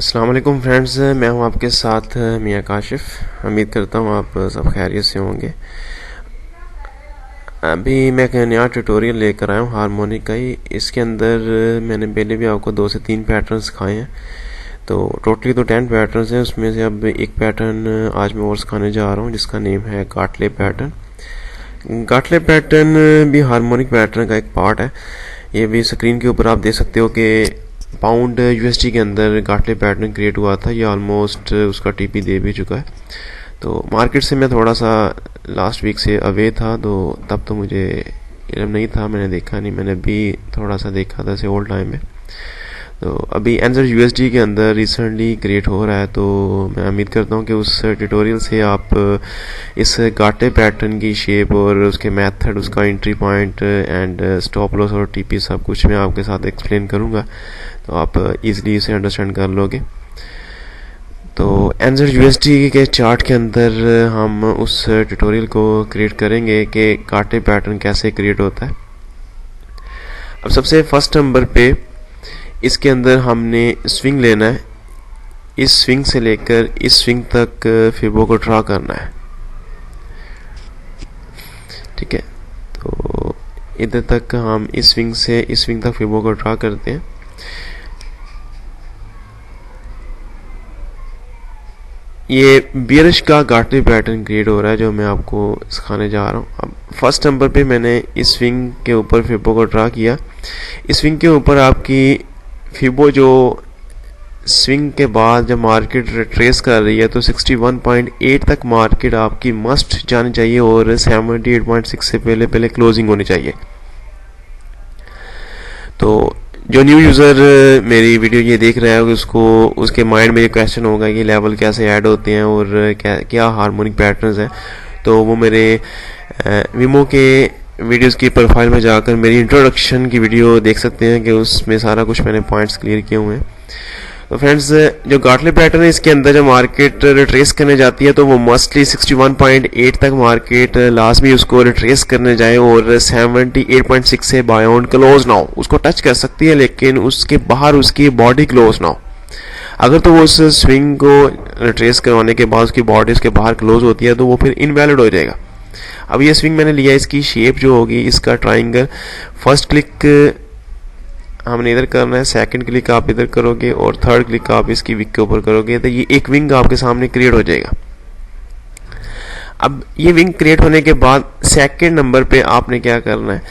अस्सलाम वालेकुम फ्रेंड्स, मैं हूं आपके साथ मियां काशिफ। उम्मीद करता हूं आप सब खैरियत से होंगे। अभी मैं एक नया ट्यूटोरियल लेकर आया हूं हारमोनिक का ही। इसके अंदर मैंने पहले भी आपको 2 से 3 पैटर्न्स सिखाए हैं, तो टोटली तो 10 पैटर्न्स हैं। उसमें से अब एक पैटर्न आज मैं और सिखाने जा रहा हूं जिसका नेम है गाटले पैटर्न। गाटले पैटर्न भी हारमोनिक पैटर्न का एक पार्ट है। ये भी स्क्रीन के ऊपर आप देख सकते हो कि पाउंड यूएसडी के अंदर गाटले पैटर्न क्रिएट हुआ था। ये ऑलमोस्ट उसका टीपी दे भी चुका है। तो मार्केट से मैं थोड़ा सा लास्ट वीक से अवे था, तो तब तो मुझे इल्म नहीं था, मैंने देखा नहीं। मैंने अभी थोड़ा सा देखा था, से ओल्ड टाइम में। तो अभी एंजर यूएसडी के अंदर रिसेंटली क्रिएट हो रहा है, तो मैं उम्मीद करता हूँ कि उस ट्यूटोरियल से आप इस गाटे पैटर्न की शेप और उसके मेथड, उसका entry point and stop loss और टीपी सब कुछ मैं आपके साथ एक्सप्लेन करूँगा, तो आप इजीली इसे अंडरस्टैंड कर लोगे। तो एंजर यूएसडी के चार्ट के अंदर हम उस ट्यूटोरियल को क्रिएट करेंगे कि गाटे पैटर्न कैसे क्रिएट होता है। अब सबसे फर्स्ट नंबर पे इसके अंदर हमने स्विंग लेना है। इस स्विंग से लेकर इस स्विंग तक फिबो को ड्रा करना है, ठीक है। तो इधर तक हम इस स्विंग से इस स्विंग तक फिबो को ड्रा करते हैं। ये बियरिश का गाटले पैटर्न क्रिएट हो रहा है जो मैं आपको सिखाने जा रहा हूँ। अब फर्स्ट नंबर पे मैंने इस स्विंग के ऊपर फिबो को ड्रा किया। इस स्विंग के ऊपर आपकी फिबो जो स्विंग के बाद जब मार्केट रिट्रेस कर रही है तो 61.8 तक मार्केट आपकी मस्ट जानी चाहिए और 78.6 से पहले पहले क्लोजिंग होनी चाहिए। तो जो न्यू यूज़र मेरी वीडियो ये देख रहा है उसको उसके माइंड में ये क्वेश्चन होगा कि लेवल कैसे ऐड होते हैं और क्या हार्मोनिक पैटर्न्स हैं। तो वो मेरे वीमो के वीडियोस की प्रोफाइल में जाकर मेरी इंट्रोडक्शन की वीडियो देख सकते हैं कि उसमें सारा कुछ मैंने पॉइंट्स क्लियर किए हुए हैं। तो फ्रेंड्स, जो गाटले पैटर्न है इसके अंदर जब मार्केट रिट्रेस करने जाती है तो वो मोस्टली 61.8 तक मार्केट लाजमी उसको रिट्रेस करने जाए और 78.6 से बाय ऑन क्लोज ना हो। उसको टच कर सकती है लेकिन उसके बाहर उसकी बॉडी क्लोज ना हो। अगर तो वो उस स्विंग को रिट्रेस करवाने के बाद उसकी बॉडी उसके बाहर क्लोज होती है तो वो फिर इनवैलिड हो जाएगा। अब ये स्विंग मैंने लिया, इसकी शेप जो होगी इसका ट्राइंगल, फर्स्ट क्लिक हमने इधर करना है, सेकंड क्लिक आप इधर करोगे और थर्ड क्लिक आप इसकी विंग के ऊपर करोगे तो ये एक विंग आपके सामने क्रिएट हो जाएगा। अब ये विंग क्रिएट होने के बाद सेकंड नंबर पे आपने क्या करना है,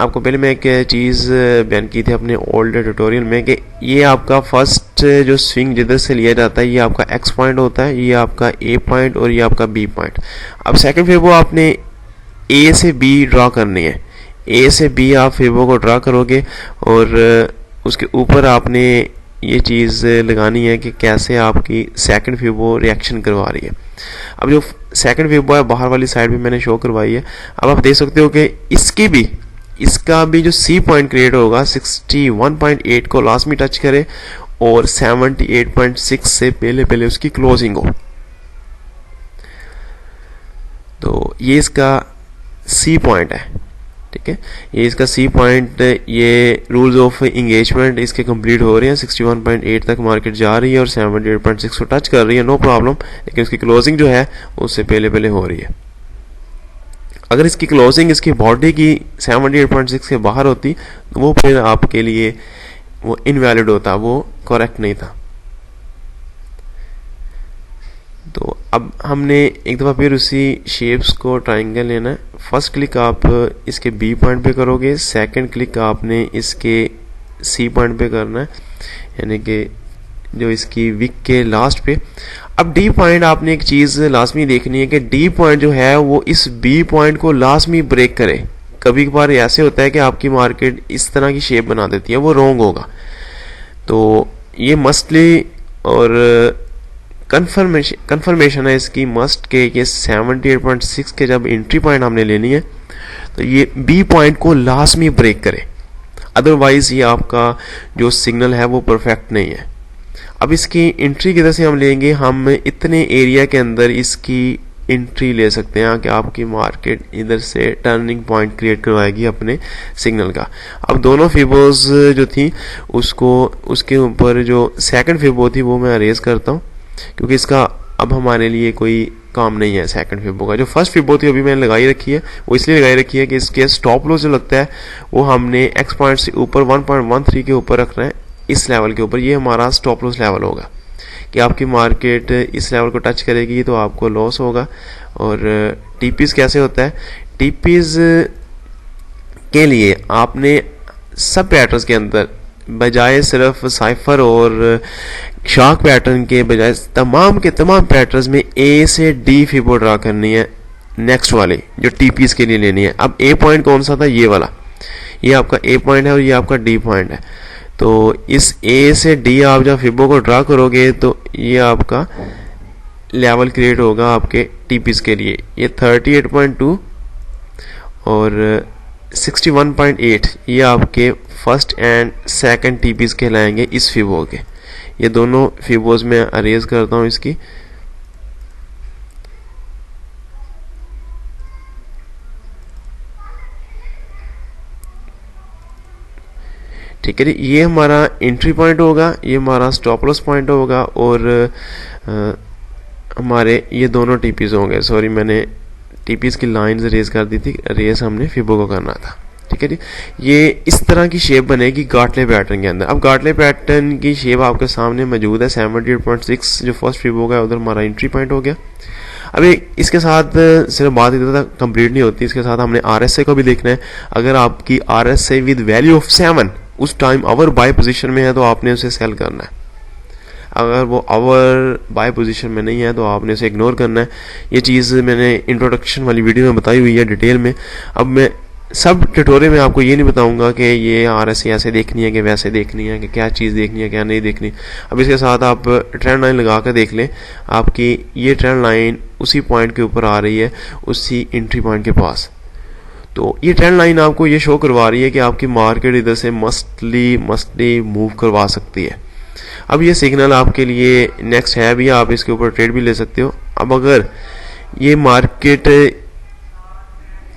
आपको पहले मैं एक चीज़ बयान की थी अपने ओल्ड ट्यूटोरियल में कि ये आपका फर्स्ट जो स्विंग जिधर से लिया जाता है ये आपका एक्स पॉइंट होता है, ये आपका ए पॉइंट और ये आपका बी पॉइंट। अब सेकंड फिबो आपने ए से बी ड्रा करनी है। ए से बी आप फिबो को ड्रा करोगे और उसके ऊपर आपने ये चीज़ लगानी है कि कैसे आपकी सेकंड फिबो रिएक्शन करवा रही है। अब जो सेकंड फिबो है बाहर वाली साइड भी मैंने शो करवाई है। अब आप देख सकते हो कि इसका भी जो सी पॉइंट क्रिएट होगा 61.8 को लाजमी टच करे और 78.6 से पहले पहले उसकी क्लोजिंग हो। तो ये इसका सी पॉइंट है, ठीक है। ये इसका सी पॉइंट, ये रूल्स ऑफ इंगेजमेंट इसके कंप्लीट हो रहे हैं। 61.8 तक मार्केट जा रही है और 78.6 को टच कर रही है, नो प्रॉब्लम। लेकिन उसकी क्लोजिंग जो है उससे पहले पहले हो रही है। अगर इसकी क्लोजिंग इसकी बॉडी की 78.6 के बाहर होती तो वो फिर आपके लिए वो इनवैलिड होता, वो करेक्ट नहीं था। तो अब हमने एक दफ़ा फिर उसी शेप्स को ट्राइंगल लेना है। फर्स्ट क्लिक आप इसके बी पॉइंट पे करोगे, सेकंड क्लिक आपने इसके सी पॉइंट पे करना है, यानी कि जो इसकी विक के लास्ट पे। अब डी पॉइंट आपने एक चीज़ लाजमी देखनी है कि डी पॉइंट जो है वो इस बी पॉइंट को लाजमी ब्रेक करे। कभी कभार ऐसे होता है कि आपकी मार्केट इस तरह की शेप बना देती है, वो रॉन्ग होगा। तो ये मस्टली और कन्फर्मेशन है इसकी मस्ट के ये 78.6 के जब एंट्री पॉइंट हमने लेनी है तो ये बी पॉइंट को लाजमी ब्रेक करे, अदरवाइज ये आपका जो सिग्नल है वो परफेक्ट नहीं है। अब इसकी एंट्री किधर से हम लेंगे, हम इतने एरिया के अंदर इसकी एंट्री ले सकते हैं कि आपकी मार्केट इधर से टर्निंग पॉइंट क्रिएट करवाएगी अपने सिग्नल का। अब दोनों फिबोज जो थी उसको उसके ऊपर जो सेकंड फिबो थी वो मैं अरेज करता हूँ, क्योंकि इसका अब हमारे लिए कोई काम नहीं है सेकंड फिबो का। जो फर्स्ट फिबो थी अभी मैंने लगाई रखी है, वो इसलिए लगाई रखी है कि इसके स्टॉप लॉस जो लगता है वो हमने एक्स पॉइंट से ऊपर 1.13 के ऊपर रखना है, इस लेवल के ऊपर। ये हमारा स्टॉप लॉस लेवल होगा कि आपकी मार्केट इस लेवल को टच करेगी तो आपको लॉस होगा। और टीपीज कैसे होता है, टीपीज के लिए आपने सब पैटर्न्स के अंदर बजाय सिर्फ साइफर और शार्क पैटर्न के बजाय तमाम के तमाम पैटर्न्स में ए से डी फिबो ड्रा करनी है, नेक्स्ट वाले जो टीपीज के लिए लेनी है। अब ए पॉइंट कौन सा था, ये वाला, ये आपका ए पॉइंट है और ये आपका डी पॉइंट है। तो इस ए से डी आप जब फिबो को ड्रा करोगे तो ये आपका लेवल क्रिएट होगा आपके टीपीज के लिए। ये 38.2 और 61.8 ये आपके फर्स्ट एंड सेकंड टीपीज कहलाएंगे इस फिबो के। ये दोनों फिबोज में अरेज करता हूँ इसकी। ठीक है जी, ये हमारा एंट्री पॉइंट होगा, ये हमारा स्टॉप लॉस पॉइंट होगा और हमारे ये दोनों टीपीज होंगे। सॉरी, मैंने टीपीज की लाइंस रेज कर दी थी, रेस हमने फिबो को करना था। ठीक है जी, ये इस तरह की शेप बनेगी गार्टले पैटर्न के अंदर। अब गार्टले पैटर्न की शेप आपके सामने मौजूद है। 78.6 जो फर्स्ट फिबो का उधर हमारा एंट्री पॉइंट हो गया। अभी इसके साथ सिर्फ बात इधर तक कंप्लीट नहीं होती, इसके साथ हमने RSI को भी देखना है। अगर आपकी RSI विद वैल्यू ऑफ 7 उस टाइम आवर बाय पोजीशन में है तो आपने उसे सेल करना है। अगर वो आवर बाय पोजीशन में नहीं है तो आपने उसे इग्नोर करना है। ये चीज़ मैंने इंट्रोडक्शन वाली वीडियो में बताई हुई है डिटेल में। अब मैं सब ट्यूटोरियल में आपको ये नहीं बताऊंगा कि ये RSI ऐसे देखनी है कि वैसे देखनी है, कि क्या चीज़ देखनी है क्या नहीं देखनी। अब इसके साथ आप ट्रेंड लाइन लगा कर देख लें, आपकी ये ट्रेंड लाइन उसी पॉइंट के ऊपर आ रही है, उसी एंट्री पॉइंट के पास। तो ये ट्रेंड लाइन आपको ये शो करवा रही है कि आपकी मार्केट इधर से मस्टली मूव करवा सकती है। अब ये सिग्नल आपके लिए नेक्स्ट है भी, आप इसके ऊपर ट्रेड भी ले सकते हो। अब अगर ये मार्केट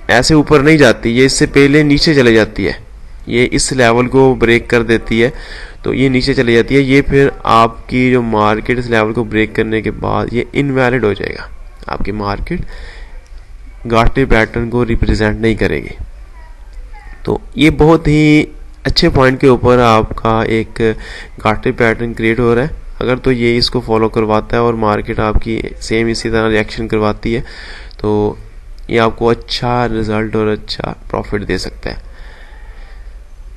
ऐसे ऊपर नहीं जाती, ये इससे पहले नीचे चले जाती है, ये इस लेवल को ब्रेक कर देती है तो ये नीचे चली जाती है, ये फिर आपकी जो मार्केट इस लेवल को ब्रेक करने के बाद ये इनवैलिड हो जाएगा। आपकी मार्केट गार्टले पैटर्न को रिप्रेजेंट नहीं करेगी। तो ये बहुत ही अच्छे पॉइंट के ऊपर आपका एक गार्टले पैटर्न क्रिएट हो रहा है। अगर तो ये इसको फॉलो करवाता है और मार्केट आपकी सेम इसी तरह रिएक्शन करवाती है तो ये आपको अच्छा रिजल्ट और अच्छा प्रॉफिट दे सकता है।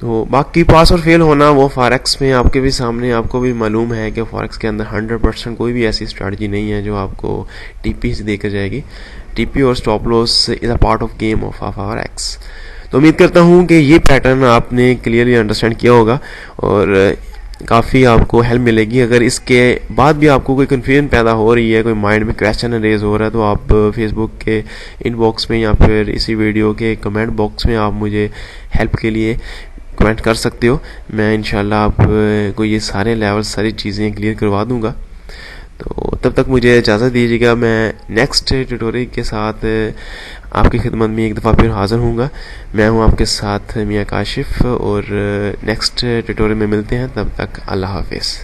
तो बाकी पास और फेल होना वो फॉरेक्स में आपके भी सामने, आपको भी मालूम है कि फॉरेक्स के अंदर 100% कोई भी ऐसी स्ट्रैटेजी नहीं है जो आपको टीपी से देकर जाएगी। टीपी और stop loss is a part of game of forex. तो उम्मीद करता हूँ कि ये पैटर्न आपने क्लियरली अंडरस्टैंड किया होगा और काफ़ी आपको हेल्प मिलेगी। अगर इसके बाद भी आपको कोई कन्फ्यूजन पैदा हो रही है, कोई माइंड में क्वेश्चन रेज हो रहा है तो आप फेसबुक के इनबॉक्स में या फिर इसी वीडियो के कमेंट बॉक्स में आप मुझे हेल्प के लिए कमेंट कर सकते हो। मैं इंशाल्लाह आपको ये सारे लेवल सारी चीज़ें क्लियर करवा दूंगा। तो तब तक मुझे इजाज़त दीजिएगा, मैं नेक्स्ट ट्यूटोरियल के साथ आपकी खिदमत में एक दफ़ा फिर हाज़िर हूँगा। मैं हूँ आपके साथ मियां काशिफ और नेक्स्ट ट्यूटोरियल में मिलते हैं। तब तक अल्लाह हाफिज़।